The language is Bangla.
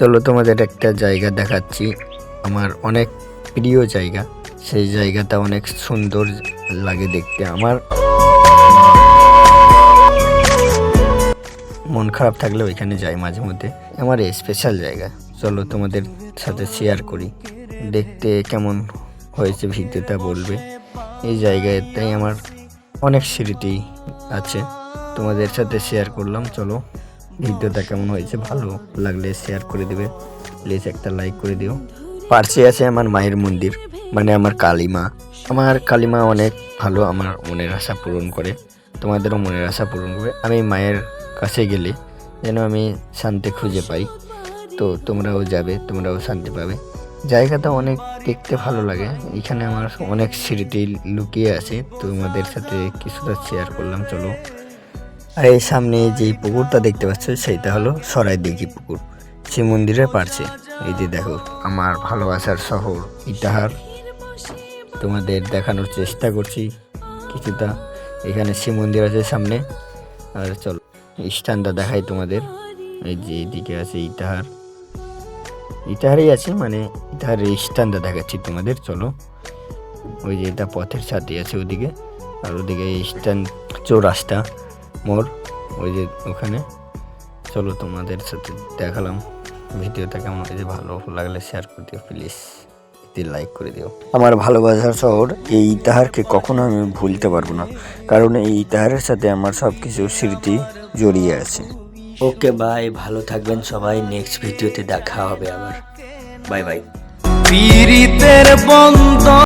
চলো তোমাদের একটা জায়গা দেখাচ্ছি, আমার অনেক প্রিয় জায়গা। সেই জায়গাটা অনেক সুন্দর লাগে দেখতে। আমার মন খারাপ থাকলে ওইখানে যাই মাঝে মধ্যে। আমার স্পেশাল জায়গা, চলো তোমাদের সাথে শেয়ার করি। দেখতে কেমন হয়েছে ভিডিওটা বলবে। এই জায়গাটাই আমার অনেক স্মৃতি আছে, তোমাদের সাথে শেয়ার করলাম। চলো ভিডিওটা কেমন হয়েছে, ভালো লাগলে শেয়ার করে দিবে, প্লিজ একটা লাইক করে দিও। পাশে আছে আমার মায়ের মন্দির, মানে আমার কালীমা। আমার কালীমা অনেক ভালো, আমার মনের আশা পূরণ করে, তোমাদেরও মনের আশা পূরণ করবে। আমি মায়ের কাছে গেলে যেন আমি শান্তি খুঁজে পাই, তো তোমরাও যাবে, তোমরাও শান্তি পাবে। জায়গাটা অনেক দেখতে ভালো লাগে, এখানে আমার অনেক স্মৃতি লুকিয়ে আছে, তোমাদের সাথে কিছুটা শেয়ার করলাম। চলো, আর এই সামনে যেই পুকুরটা দেখতে পাচ্ছ সেটা হলো সরাইদিঘি পুকুর, শিব মন্দিরের পাশে। এই যে দেখো আমার ভালোবাসার শহর ইটাহার, তোমাদের দেখানোর চেষ্টা করছি কিছুটা। এখানে শিব মন্দির আছে সামনে, আর চলো স্থানটা দেখাই তোমাদের। এই যে এইদিকে আছে ইটাহার, ইটাহারেই আছে, মানে ইটাহারের স্থানটা দেখাচ্ছি তোমাদের। চলো, ওই যে এটা পথের সাথে আছে ওদিকে, আর ওদিকে স্ট্যান্ড চৌরাস্তা মোড়, ওই যে ওখানে। চলো তোমাদের সাথে দেখালাম। ভিডিওটা কেমন হয়েছে, ভালো লাগলে শেয়ার করে দিও, প্লিজ লাইক করে দিও। আমার ভালোবাসার শহর এই ইটাহারকে কখনো আমি ভুলতে পারবো না, কারণ এই ইটাহারের সাথে আমার সব কিছু স্মৃতি জড়িয়ে আছে। ওকে বাই, ভালো থাকবেন সবাই, নেক্সট ভিডিওতে দেখা হবে আবার। Bye bye.